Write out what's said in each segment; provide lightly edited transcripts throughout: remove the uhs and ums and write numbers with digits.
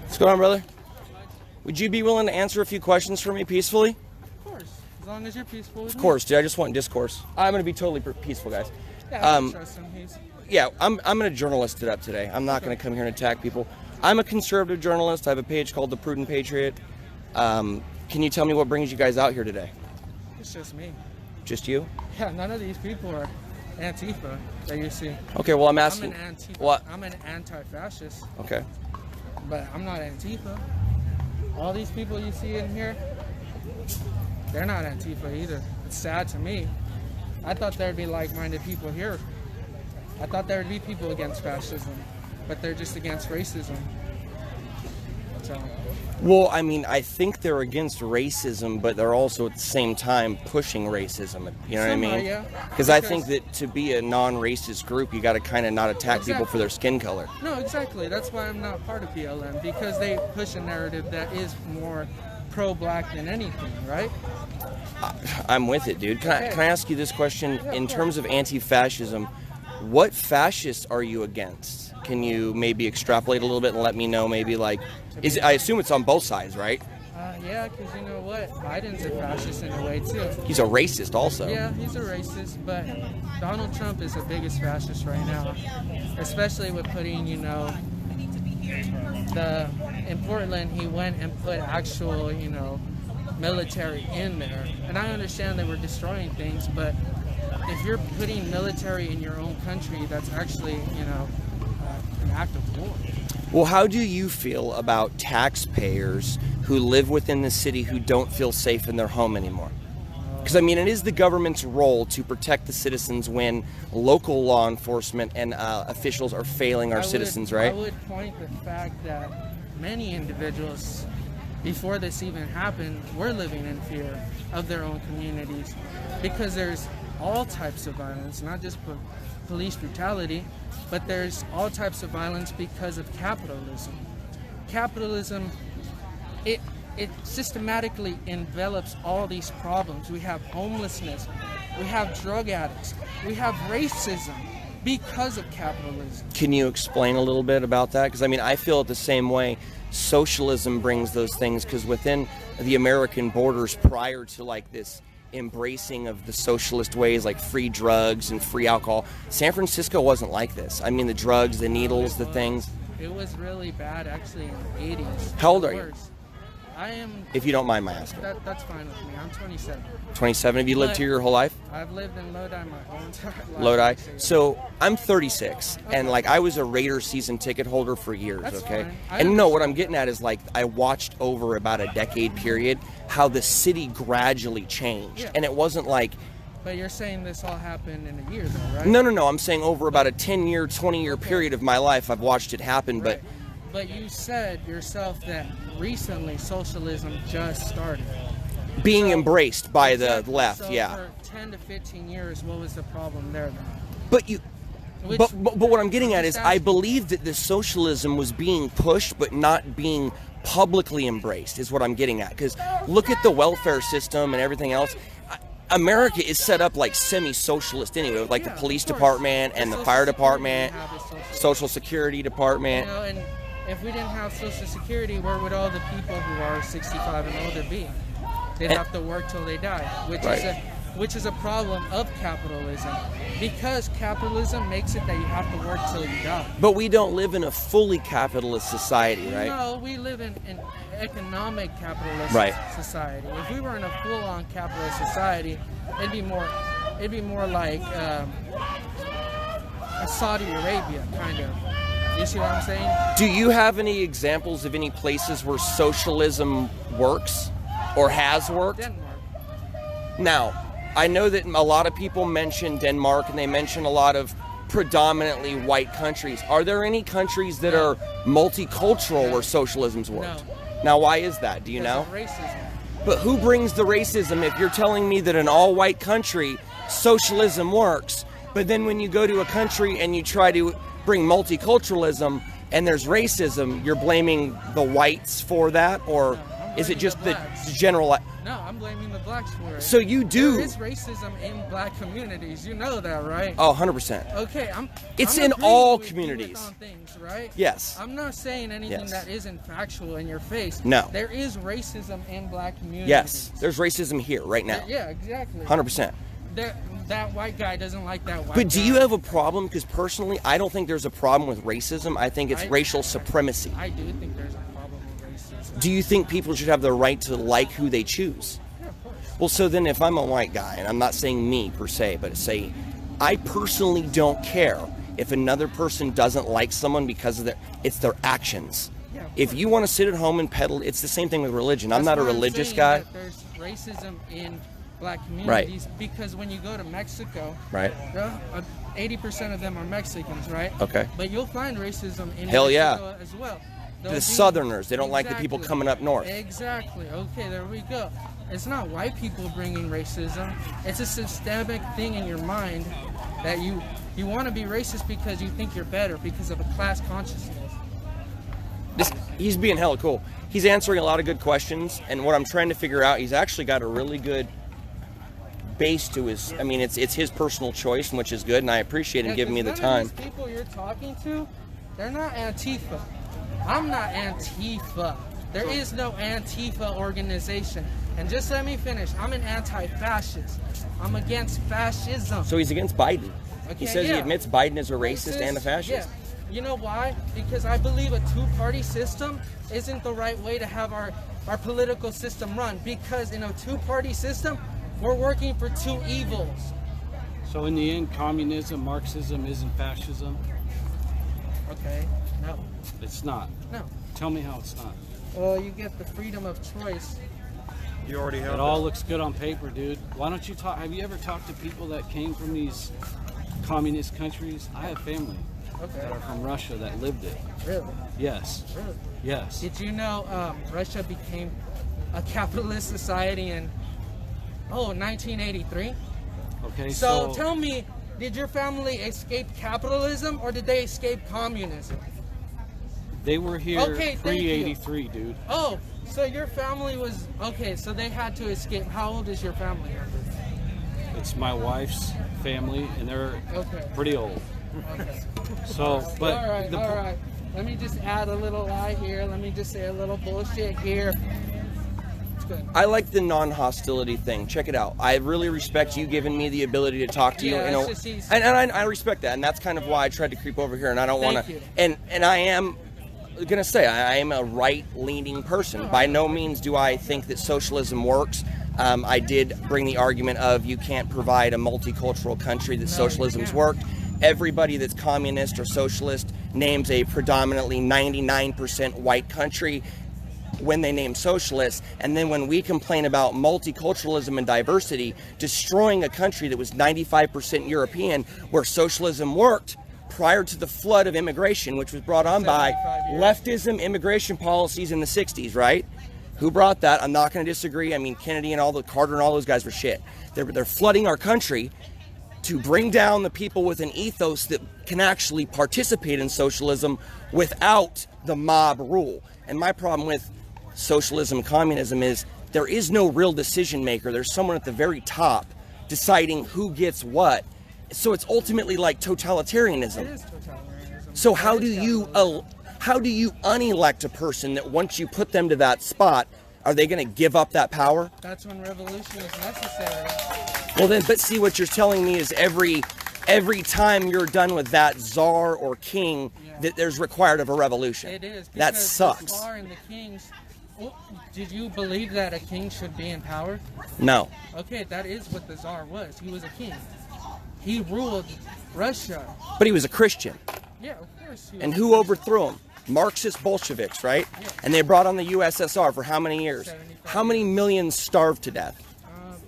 What's going on, brother? Would you be willing to answer a few questions for me peacefully? Of course, as long as you're peaceful. Of course, dude. I just want discourse. I'm going to be totally peaceful, guys. Yeah, I trust him. Yeah, I'm going to journalist it up today. I'm not going to come here and attack people. I'm a conservative journalist. I have a page called The Prudent Patriot. Can you tell me what brings you guys out here today? It's just me. Just you? Yeah, none of these people are Antifa that you see. Okay, well, I'm asking. I'm an Antifa. What? I'm an anti-fascist. Okay. But I'm not Antifa. All these people you see in here, they're not Antifa either. It's sad to me. I thought there'd be like-minded people here. I thought there would be people against fascism, but they're just against racism. So. Well, I mean, I think they're against racism, but they're also at the same time pushing racism. You know what I mean? Yeah. Because I think that to be a non-racist group, you got to kind of not attack people for their skin color. No, exactly. That's why I'm not part of BLM, because they push a narrative that is more pro-black than anything, right? I'm with it, dude. Can I ask you this question? Yeah, in terms of anti-fascism, what fascists are you against? Can you maybe extrapolate a little bit and let me know maybe like, I assume it's on both sides, right? Yeah, because you know what? Biden's a fascist in a way too. He's a racist also. Yeah, he's a racist, but Donald Trump is the biggest fascist right now, especially with putting, in Portland, he went and put actual, military in there. And I understand they were destroying things, but if you're putting military in your own country, that's actually, an act of war. Well, how do you feel about taxpayers who live within the city who don't feel safe in their home anymore? Because, I mean, it is the government's role to protect the citizens when local law enforcement and officials are failing our citizens, right? I would point the fact that many individuals, before this even happened, were living in fear of their own communities, because there's all types of violence, not just police brutality, but there's all types of violence because of capitalism. Capitalism, it systematically envelops all these problems. We have homelessness, we have drug addicts, we have racism because of capitalism. Can you explain a little bit about that? Because, I mean, I feel it the same way. Socialism brings those things, because within the American borders, prior to like this embracing of the socialist ways, like free drugs and free alcohol, San Francisco wasn't like this. I mean, the drugs, the needles, the things. It was really bad actually in the 80s. How old are you? I am... If you don't mind my asking. That's fine with me. I'm 27. 27? Have you lived here your whole life? I've lived in Lodi my whole entire life. Lodi? So I'm 36, and like I was a Raiders season ticket holder for years, That's okay? fine. And no, what I'm getting at is like I watched over about a decade period how the city gradually changed. Yeah. And it wasn't like... But you're saying this all happened in a year though, right? No. I'm saying over about a 10-year, 20-year period of my life, I've watched it happen, Right. But you said yourself that recently socialism just started. Being embraced by Exactly. the left, so yeah. For 10 to 15 years, what was the problem there then? But you... Which- But what I'm getting at is Just I ask- believe that the socialism was being pushed but not being publicly embraced is what I'm getting at. Because look at the welfare system and everything else. America is set up like semi-socialist anyway, with like Yeah, the police of course. department and the Social fire Security department, we have is social. social security department. And if we didn't have Social Security, where would all the people who are 65 and older be? They'd have to work till they die, which is a problem of capitalism, because capitalism makes it that you have to work till you die. But we don't live in a fully capitalist society, right? No, we live in an economic capitalist society. If we were in a full-on capitalist society, it'd be more like a Saudi Arabia, kind of. You see what I'm saying? Do you have any examples of any places where socialism works or has worked? Denmark. Now, I know that a lot of people mention Denmark and they mention a lot of predominantly white countries. Are there any countries that are multicultural where socialism's worked? No. Now, why is that? Do you know? Because of racism. But who brings the racism if you're telling me that in all white country, socialism works, but then when you go to a country and you try to bring multiculturalism and there's racism, you're blaming the whites for that? Or No, I'm Is it blaming just the the blacks. general? No, I'm blaming the blacks for it. So you do. There is racism in black communities. You know that, right? Oh, 100%. Okay, It's I'm in agreeing all with you communities. on things, right? Yes. I'm not saying anything Yes. that isn't factual in your face. No. There is racism in black communities. Yes, there's racism here right now. Yeah, exactly. 100%. That white guy doesn't like that white But do guy. you have a problem? Because personally, I don't think there's a problem with racism. I think it's racial supremacy. I do think there's a problem with racism. Do you think people should have the right to like who they choose? Yeah, of course. Well, so then if I'm a white guy, and I'm not saying me per se, but say I personally don't care if another person doesn't like someone because of it's their actions. Yeah, If you want to sit at home and peddle, it's the same thing with religion. I'm not a That's why religious saying guy. that there's racism in black communities because when you go to Mexico, Right. 80% of them are Mexicans, right? Okay. But you'll find racism in Hell Mexico as well. The Southerners, they don't like the people coming up north. Exactly. Okay, there we go. It's not white people bringing racism. It's a systemic thing in your mind that you want to be racist because you think you're better because of a class consciousness. He's being hella cool. He's answering a lot of good questions, and what I'm trying to figure out, he's actually got a really good base to his. I mean, it's his personal choice, which is good, and I appreciate him giving me the time. These people you're talking to, they're not Antifa. I'm not Antifa. There is no Antifa organization. And just let me finish. I'm an anti-fascist. I'm against fascism. So he's against Biden. Okay, He says he admits Biden is a racist and a fascist. Yeah. You know why? Because I believe a two-party system isn't the right way to have our political system run. Because in a two-party system, we're working for two evils. So in the end, communism, Marxism isn't fascism? Okay, no. It's not. No. Tell me how it's not. Well, you get the freedom of choice. You already have It all looks good on paper, dude. Why don't you talk? Have you ever talked to people that came from these communist countries? I have family that are from Russia that lived it. Really? Yes. Really? Yes. Did you know Russia became a capitalist society in 1983? Okay. So tell me, did your family escape capitalism or did they escape communism? They were here Okay, thank you. pre-83, dude. Oh, so your family was okay. So they had to escape. How old is your family member? It's my wife's family, and they're Okay. pretty old. Okay. So, but all right, all right. Let me just add a little lie here. Let me just say a little bullshit here. It's good. I like the non-hostility thing. Check it out. I really respect you giving me the ability to talk to you. Yeah, You know, it's just easy. and I respect that, and that's kind of why I tried to creep over here. And I don't want Thank to. you. And I am gonna say I am a right-leaning person. By no means do I think that socialism works. I did bring the argument of you can't provide a multicultural country that socialism's can't. worked. Everybody that's communist or socialist names a predominantly 99% white country when they name socialists, and then when we complain about multiculturalism and diversity destroying a country that was 95% European where socialism worked prior to the flood of immigration, which was brought on by 75 years. leftism immigration policies in the 60s, right? Who brought that? I'm not going to disagree. I mean, Kennedy and all the Carter and all those guys were shit. They're flooding our country to bring down the people with an ethos that can actually participate in socialism without the mob rule. And my problem with socialism and communism is there is no real decision maker. There's someone at the very top deciding who gets what. So it's ultimately like totalitarianism. It is totalitarianism. So how It do is you capitalism. how do you unelect a person that once you put them to that spot, are they going to give up that power? That's when revolution is necessary. Well then, but see, what you're telling me is every time you're done with that czar or king, that there's required of a revolution. It is. That because sucks. The czar and the kings. Well, did you believe that a king should be in power? No. Okay, that is what the czar was. He was a king. He ruled Russia. But he was a Christian. Yeah, of course. He was And a who Christian. overthrew him? Marxist Bolsheviks, right? Yeah. And they brought on the USSR for how many years? 75 How many millions starved to death?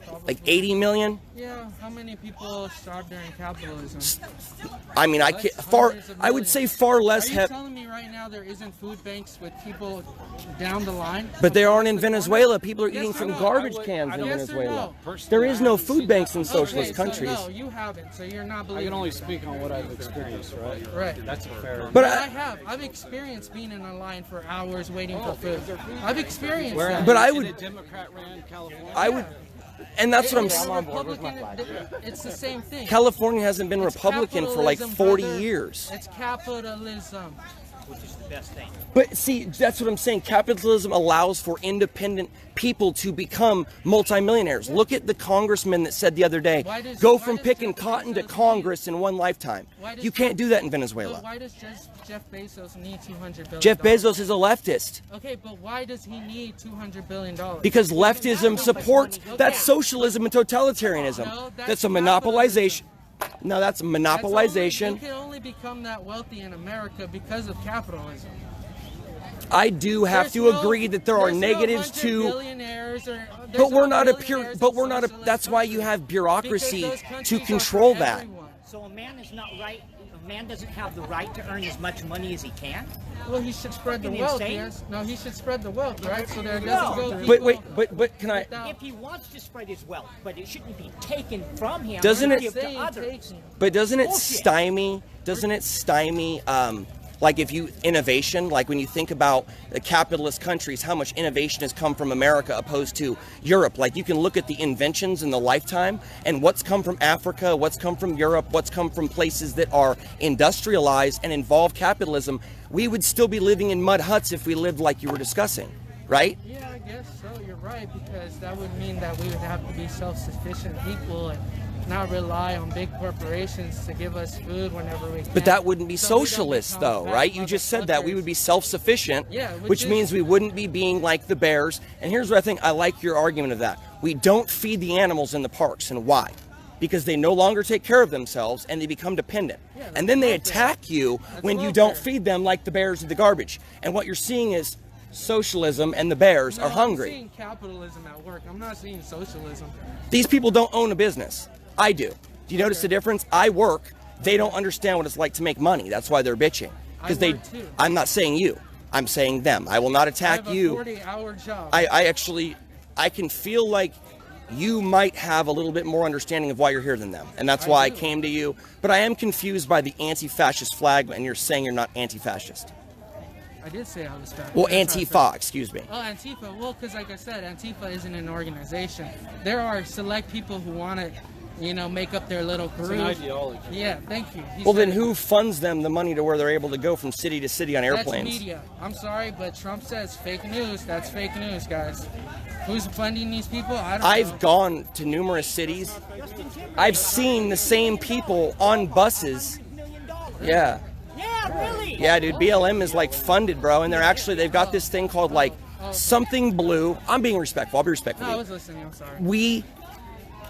Probably Like 80 million? Yeah, how many people starved during capitalism? I mean, I would say far less. Are you telling me right now there isn't food banks with people down the line? But there aren't in Venezuela. People are eating from garbage cans in Venezuela. There is no food banks in socialist countries. No, you haven't, so you're not believing. I can only speak on what I've experienced, right? Right. That's a fair. But I've experienced being in a line for hours waiting for food. I've experienced that. But I would. A Democrat ran California. I would. And that's what I'm It's saying. Republican. It's the same thing. California hasn't been Republican for like Capitalism, 40 brother. years. It's capitalism. Which is the best thing. But see, that's what I'm saying. Capitalism allows for independent people to become multimillionaires. Look at the congressman that said the other day, go from picking cotton to Congress in one lifetime. You can't do that in Venezuela. But why does Jeff Bezos need $200 billion? Jeff Bezos is a leftist. Okay, but why does he need $200 billion? Because leftism supports, that's socialism and totalitarianism. No, That's a monopolization. No, that's monopolization. You can only become that wealthy in America because of capitalism. I do have to agree that there are negatives to, but we're not a pure, but we're not a, that's why you have bureaucracy to control that. So a man is not right. A man doesn't have the right to earn as much money as he can. Well, he should spread the wealth. Yes. No, he should spread the wealth, right? So there doesn't go. But wait, but can I? If he wants to spread his wealth, but it shouldn't be taken from him. Doesn't it? Give to others. But doesn't it stymie? Doesn't it stymie? Like if you innovation, like when you think about the capitalist countries, how much innovation has come from America opposed to Europe. Like you can look at the inventions in the lifetime and what's come from Africa, what's come from Europe, what's come from places that are industrialized and involve capitalism. We would still be living in mud huts if we lived like you were discussing, right? Yeah, I guess so. You're right, because that would mean that we would have to be self-sufficient people and not rely on big corporations to give us food whenever we can. But that wouldn't be socialist, though, right? You just said that we would be self-sufficient, which means we wouldn't be being like the bears. And here's what I think. I like your argument of that. We don't feed the animals in the parks. And why? Because they no longer take care of themselves and they become dependent. And then they attack you when you don't feed them, like the bears of the garbage. And what you're seeing is socialism and the bears are hungry. I'm seeing capitalism at work. I'm not seeing socialism. These people don't own a business. I do. Do you notice the difference? I work. They don't understand what it's like to make money. That's why they're bitching. Because I'm not saying you. I'm saying them. I will not attack you. I have a 40-hour job. I can feel like you might have a little bit more understanding of why you're here than them. And that's why I came to you. But I am confused by the anti-fascist flag, and you're saying you're not anti-fascist. I did say I was fascist. Well, Antifa, excuse me. Oh, Antifa. Well, because like I said, Antifa isn't an organization. There are select people who want to, make up their little group. It's an ideology. Yeah, thank you. Well, then who funds them the money to where they're able to go from city to city on airplanes? That's media. I'm sorry, but Trump says fake news. That's fake news, guys. Who's funding these people? I don't know. I've gone to numerous cities. I've seen the same people on buses. Yeah. Yeah, really? Yeah, dude, BLM is like funded, bro, and they've got this thing called like something blue. I'm being respectful. I'll be respectful. No, I was listening. I'm sorry.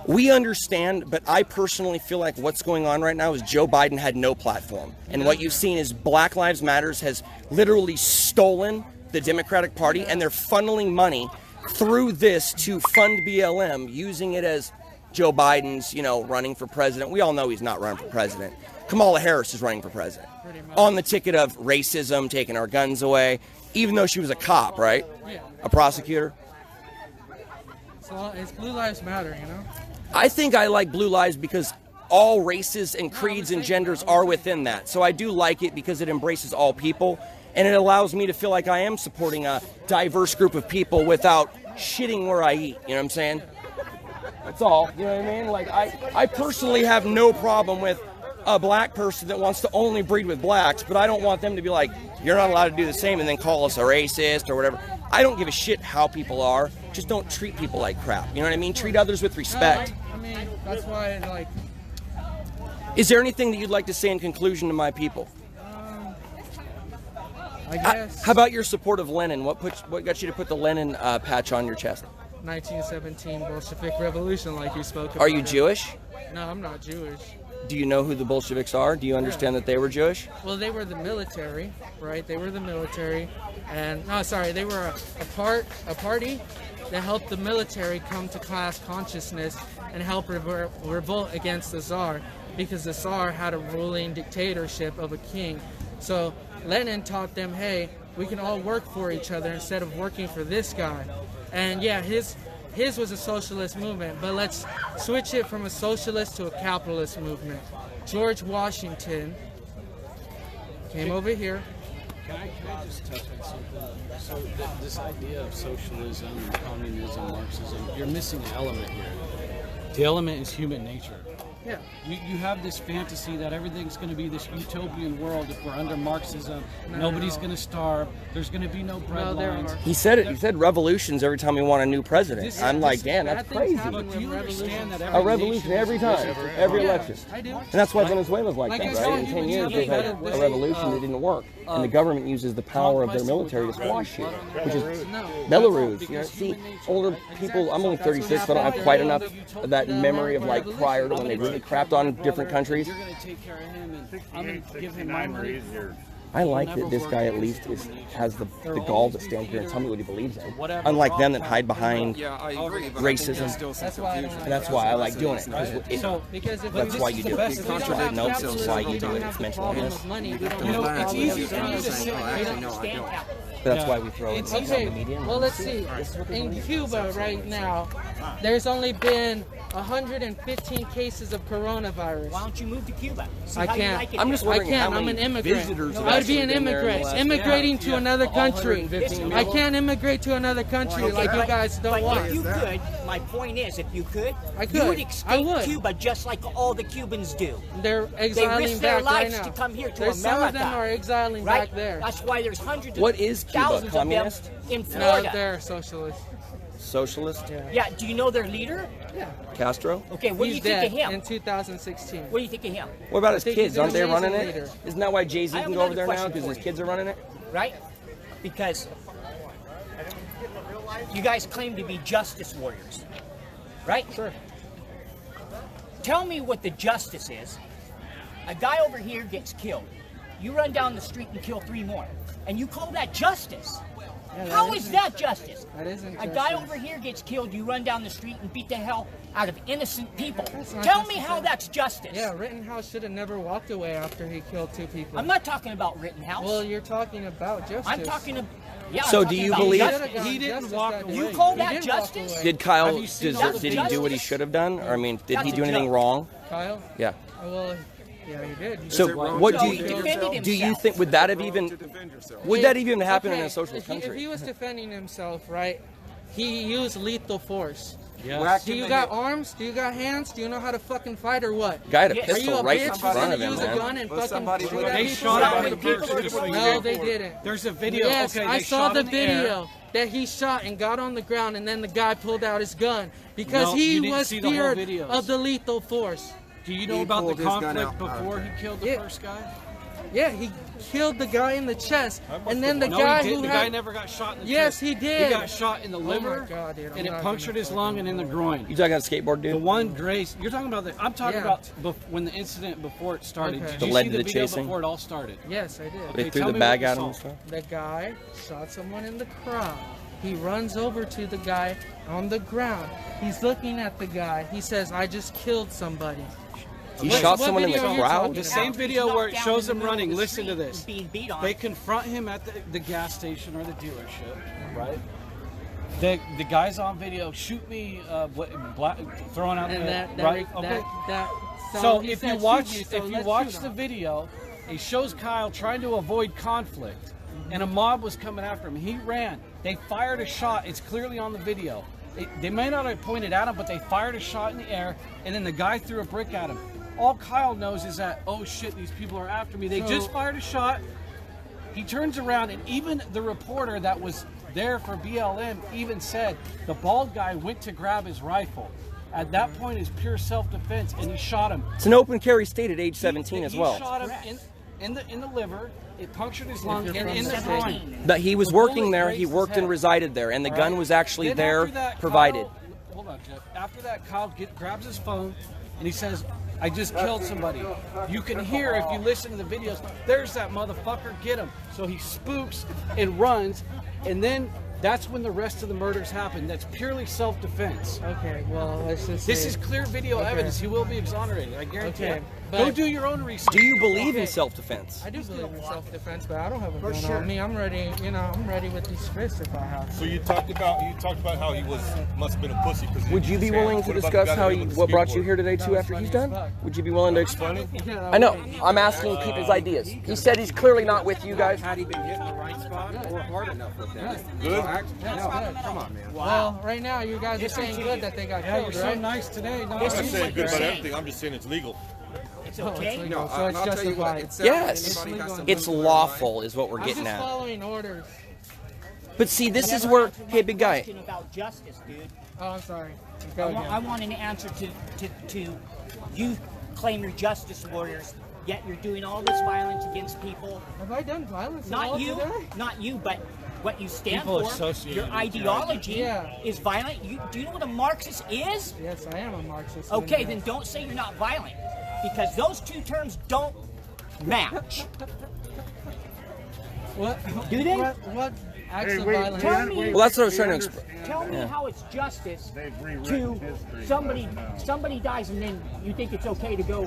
We understand, but I personally feel like what's going on right now is Joe Biden had no platform. And what you've seen is Black Lives Matters has literally stolen the Democratic Party, and they're funneling money through this to fund BLM, using it as Joe Biden's, running for president. We all know he's not running for president. Kamala Harris is running for president on the ticket of racism, taking our guns away, even though she was a cop, right? Yeah. A prosecutor. So it's Blue Lives Matter, I think I like Blue Lives because all races and creeds and genders are within that. So I do like it because it embraces all people, and it allows me to feel like I am supporting a diverse group of people without shitting where I eat. You know what I'm saying? That's all. You know what I mean? Like I personally have no problem with a black person that wants to only breed with blacks, but I don't want them to be like, you're not allowed to do the same and then call us a racist or whatever. I don't give a shit how people are. Just don't treat people like crap. You know what I mean? Treat others with respect. I mean, that's why, Is there anything that you'd like to say in conclusion to my people? I guess. How about your support of Lenin? What got you to put the Lenin patch on your chest? 1917 Bolshevik Revolution, like you spoke about. Are you Jewish? No, I'm not Jewish. Do you know who the Bolsheviks are? Do you understand that they were Jewish? Well, they were the military, right? They were the military, and no, sorry, they were a party that helped the military come to class consciousness and help revolt against the Tsar, because the Tsar had a ruling dictatorship of a king. So Lenin taught them, hey, we can all work for each other instead of working for this guy. And yeah, his was a socialist movement, but let's switch it from a socialist to a capitalist movement. George Washington came over here. Can I just touch on something? So this idea of socialism, communism, Marxism, you're missing an element here. The element is human nature. Yeah. You have this fantasy that everything's going to be this utopian world if we're under Marxism. Nobody's going to starve. There's going to be no breadlines. He said it. He said revolutions every time we want a new president. I'm like, damn, that's crazy. But do you understand that A revolution every time, every election. I do. And that's why Venezuela's like Like that, I right? In said, 10 years, they've had a revolution that didn't work. And the government uses the power of their military to squash it, which is Belarus. You know, see, older people, I'm only 36, so I don't have quite enough of that memory of like prior to when they really crapped on different countries. You're going to take care of him, and I'm going to give him my money. I like that this guy at least has the gall to stand here and tell me what he believes in. Unlike them that hide behind racism. And that's why I like doing it. That's why you do it. No, that's why you do it. It's mental illness. It's easy for you to say. That's why we throw it on the media. Well, let's see. In Cuba right now, there's only been 115 cases of coronavirus. Why don't you move to Cuba? See I how you can't. like it I'm just there. wondering how I'm many an immigrant. visitors have I'd be actually an been there in the immigrant, last- immigrating to another country. I can't immigrate to another country like you guys don't But want. if you could, my point is, if you could, I you could. would I escape would. Cuba just like all the Cubans do. They're They exiling risk their back right lives now. to come here to There's America. some of them are exiling Right? back there. That's why there's hundreds of What is Cuba? thousands Communist? of them in No, Florida. they're socialist. Socialist? Yeah, do you know their leader? Yeah. Castro? Okay, what He's do you think dead of him? in 2016. What do you think of him? What about his think kids? he's Aren't they an running amazing it? leader. Isn't that why Jay-Z I have can go over another there now? question Because for his you. kids are running it? Right? Because you guys claim to be justice warriors, right? Sure. Tell me what the justice is. A guy over here gets killed. You run down the street and kill 3 more. And you call that justice? Yeah, How is that justice? That isn't A guy justice. over here gets killed, you run down the street and beat the hell out of innocent people. That's not Tell me justice. how that's justice. Yeah, Rittenhouse should have never walked away after he killed 2 people. I'm not talking about Rittenhouse. Well, you're talking about justice. I'm talking about... Yeah, So I'm do talking you about believe- justice. He didn't walk away. You call He that didn't walk justice? away. Did Kyle, Have you seen did all the he do what he justice? should have done? Or, I mean, did he That's do a anything joke. wrong? Kyle? Yeah. Well, yeah, he did. He So did. what So do he you defended do? You himself. think would that have even would that even happen in Okay, a socialist if he country? was defending himself, right, he used lethal force. Yes. Do you got arms? Do you got hands? Do you know how to fucking fight or what? Guy had a Are you Are you pistol a right bitch in who's front gonna of him, use a gun man. and fucking shoot at They people? shot How him many with people the are first doing No, they didn't. There's a video. Yes, okay, I they saw shot the in the air. video that he shot and got on the ground, and then the guy pulled out his gun because No, he you didn't was see the whole feared videos. of the lethal force. Do you know about the conflict before he killed the first guy? Yeah, he killed the guy in the chest, and then the No, guy he who didn't. The had guy never got shot in the Yes, chest. he did. He got shot in the my liver, God, dude, I'm and it not punctured gonna his lung and in the groin. You talking about skateboard The dude? one Grace, you're talking about the. I'm talking Yeah. about when the incident before it started. Okay. Did That you led see to the the video chasing? before it all started? Yes, I did. They Okay, threw tell the me bag what you at him and saw. stuff. The guy shot someone in the crowd. He runs over to the guy on the ground. He's looking at the guy. He says, "I just killed somebody." He What- shot what someone in the video are you crowd. talking The about? same video where it Knocked shows down him in the running. middle of the Listen to street this. and being beat on. They confront him at the gas station or the dealership, right? The guy's on video. Shoot me, throwing out And the that, right. Okay. So he if said, you watch "Shoot you," so if you let's watch shoot the him. video, it shows Kyle trying to avoid conflict, and a mob was coming after him. He ran. They fired a shot. It's clearly on the video. They may not have pointed at him, but they fired a shot in the air, and then the guy threw a brick at him. All Kyle knows is that, oh shit, these people are after me. They So- just fired a shot. He turns around, and even the reporter that was there for BLM even said the bald guy went to grab his rifle. At that point, it's pure self-defense, and he shot him. It's an open carry state at age 17 as well. He shot him in the liver. It punctured his lung and in the 17. groin. But he was The working bullet there. He grazed his worked and head. resided there, and the gun Right. was actually Then there, after that, provided. Hold on, Jeff. After that, Kyle grabs his phone and he says, I just killed somebody. You can hear, if you listen to the videos, there's that motherfucker, get him. So he spooks and runs, and then that's when the rest of the murders happen. That's purely self-defense. Okay, well, let's just This say- is clear video evidence. He will be exonerated. I guarantee Okay, it. but- Go do your own research. Do you believe in self-defense? I do believe in self-defense, but I don't have a For gun sure. on me. I'm ready. You know, I'm ready with these fists if I have to. So you talked about how he must have been a pussy. Would you be willing to discuss what brought you here today too after he's done? Would you be willing to explain? I know. I'm asking people's ideas. He said he's clearly not with you guys. Had he been hitting the right spot or hard enough with that? Good. Come on, man. Well, right now you guys are saying good that they got Yeah, killed, you're so right? nice today. No, I'm not saying good about saying. everything. I'm just saying it's legal. It's Oh, okay. it's legal, No, so it's I'll tell you what. justified. It sounds Yes. like anybody has some It's movement lawful, is what we're I'm getting just at. following orders. But see, this is Never where, answered my hey, big guy. question about justice, dude. Oh, I'm sorry. I Go want, again. I want an answer to you claim you're justice warriors, yet you're doing all this violence against people. Have I done violence at all Not you, today? not you, but what you stand People for. associated Your with ideology Yeah. is violent. Do you know what a Marxist is? Yes, I am a Marxist. Okay, and, then don't say you're not violent, because those two terms don't match. What? Do they? What acts of violence? Tell me. Well, that's what I was trying to explain. Tell me how it's justice to somebody dies and then you think it's okay to go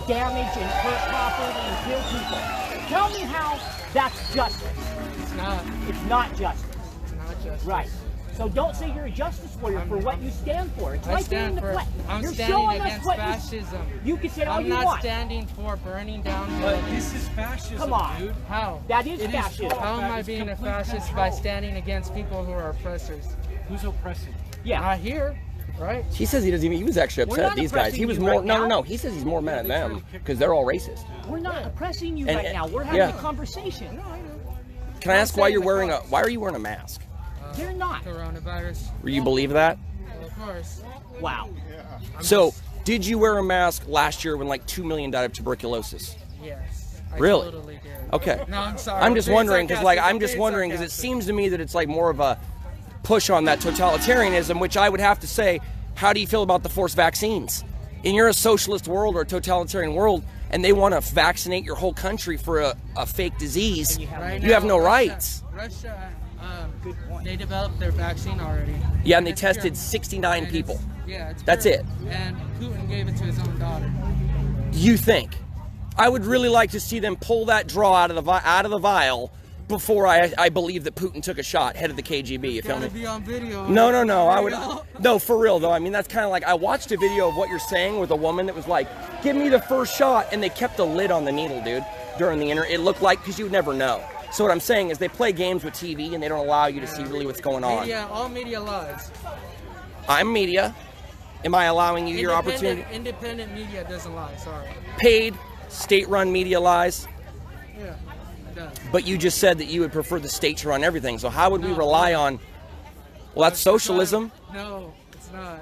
damage and hurt property and kill people. Tell me how that's justice. It's not. It's not justice. It's not just. Right. So don't say you're a justice warrior for what you stand for. It's I like stand being the for. flag. I'm You're standing showing us against what fascism. you can say all I'm you not want. standing for burning down But buildings. this is fascism, Come on. dude. How? That is It is fascism. How am I It's being a complete fascist control. by standing against people who are oppressors? Who's oppressing? Yeah. Not here, right? He says he doesn't even, he was actually We're upset not at these guys. He oppressing was you more, right no. now. He says he's more mad at them because they're all racist. We're not oppressing you And- right now. We're having yeah. a conversation. Can I ask why you're wearing why are you wearing a mask? They're not. Coronavirus. Do you believe that? Of course. Wow. So, did you wear a mask last year when like 2 million died of tuberculosis? Yes. I Really? totally did. Okay. No, I'm sorry. I'm just Being wondering because sarcastic. I'm just Being wondering because it sarcastic. seems to me that it's like more of a push on that totalitarianism, which I would have to say, how do you feel about the forced vaccines? And you're a socialist world or a totalitarian world, and they want to vaccinate your whole country for a fake disease. Right You have now, no Russia- rights. Russia, they developed their vaccine already. Yeah, and they it's tested pure. 69 And people. Yeah, it's That's pure. it. And Putin gave it to his own daughter. You think? I would really like to see them pull that draw out of the vial before I believe that Putin took a shot, head of the KGB. You feel Gotta me? be on video. No. I would. Video. No, for real though. I mean, that's kind of like I watched a video of what you're saying with a woman that was like, "Give me the first shot," and they kept a lid on the needle, dude, during the It looked like because you would never know. So what I'm saying is they play games with TV and they don't allow you to see really what's going on. Media, all media lies. I'm media. Am I allowing you your opportunity? Independent media doesn't lie. Sorry. Paid, state-run media lies. Yeah, it does. But you just said that you would prefer the state to run everything. So how would we No. rely on? Well, that's socialism, No, it's not.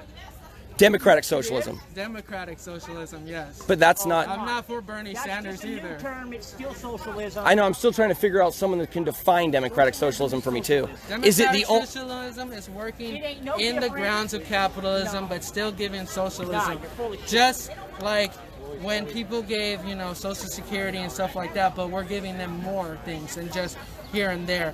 democratic socialism. Democratic socialism, yes. But that's not. I'm not for Bernie That's Sanders just a new either. term. It's still socialism. I know. I'm still trying to figure out someone that can define democratic socialism for me too. Is it the Democratic only? socialism is working It ain't no in the different. grounds of capitalism, No. but still giving Nah, socialism. you're full of shit. Just like when people gave, Social Security and stuff like that, but we're giving them more things than just here and there.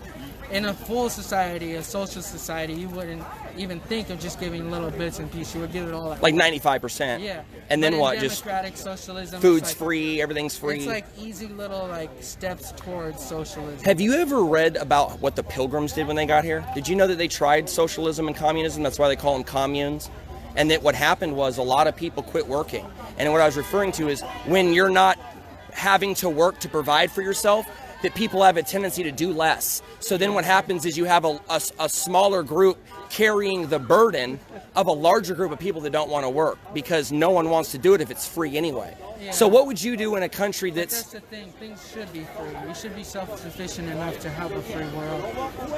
In a full society, a social society, you wouldn't even think of just giving little bits and pieces. You would give it all. Like 95%. Yeah. And then But in what? Just democratic socialism. it's food's like- free, everything's free. It's like easy little steps towards socialism. Have you ever read about what the Pilgrims did when they got here? Did you know that they tried socialism and communism? That's why they call them communes. And that what happened was a lot of people quit working. And what I was referring to is when you're not having to work to provide for yourself, that people have a tendency to do less. So then what happens is you have a smaller group carrying the burden of a larger group of people that don't want to work because no one wants to do it if it's free anyway. Yeah. So what would you do in a country That's that's... the thing. Things should be free. We should be self-sufficient enough to have a free world.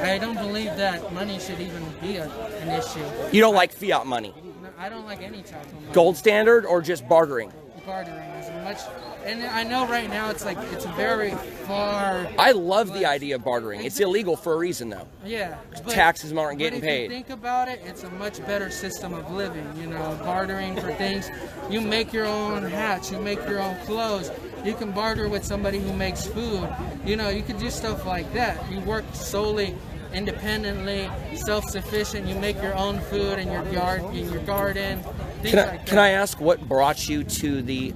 I don't believe that money should even be an issue. You don't like fiat money? No, I don't like any type of money. Gold standard or just bartering? bartering is much, and I know right now it's like it's very far. I love the idea of bartering. It's illegal for a reason, though. Yeah, Taxes aren't getting but if paid. you think about it, it's a much better system of living. You know, bartering for things. You make your own hats. You make your own clothes. You can barter with somebody who makes food. You know, you could do stuff like that. You work solely independently, self-sufficient. You make your own food in your yard, in your garden. Can I ask what brought you to the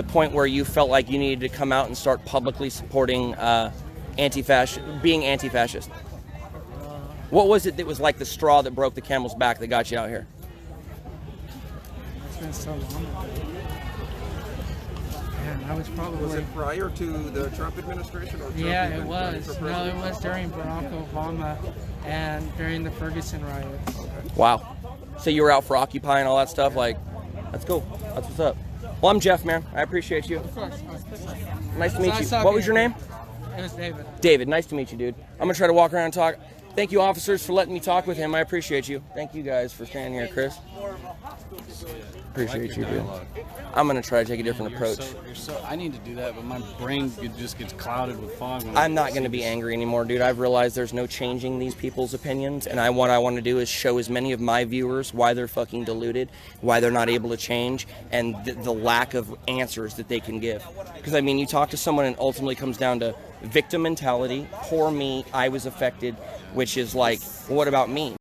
point where you felt like you needed to come out and start publicly supporting being anti-fascist? What was it that was like the straw that broke the camel's back that got you out here? It's been so long. Man, I was probably. Was it prior to the Trump administration? Or Trump Yeah, even it was. running for No, it president? was during Barack Obama and during the Ferguson riots. Wow. So you were out for Occupy and all that stuff? Like, that's cool. That's what's up. Well, I'm Jeff, man. I appreciate you. Of course. Nice to meet Nice you. talking What was to your you. name? It was David. David. Nice to meet you, dude. I'm going to try to walk around and talk. Thank you, officers, for letting me talk with him. I appreciate you. Thank you guys for standing here, Chris. Appreciate you, dude. I'm going to try to take a different approach. I need to do that, but my brain just gets clouded with fog. When I'm not going to be angry anymore, dude. I've realized there's no changing these people's opinions, and what I want to do is show as many of my viewers why they're fucking deluded, why they're not able to change, and the lack of answers that they can give. Because, I mean, you talk to someone and ultimately comes down to victim mentality, poor me, I was affected, which is like, what about me?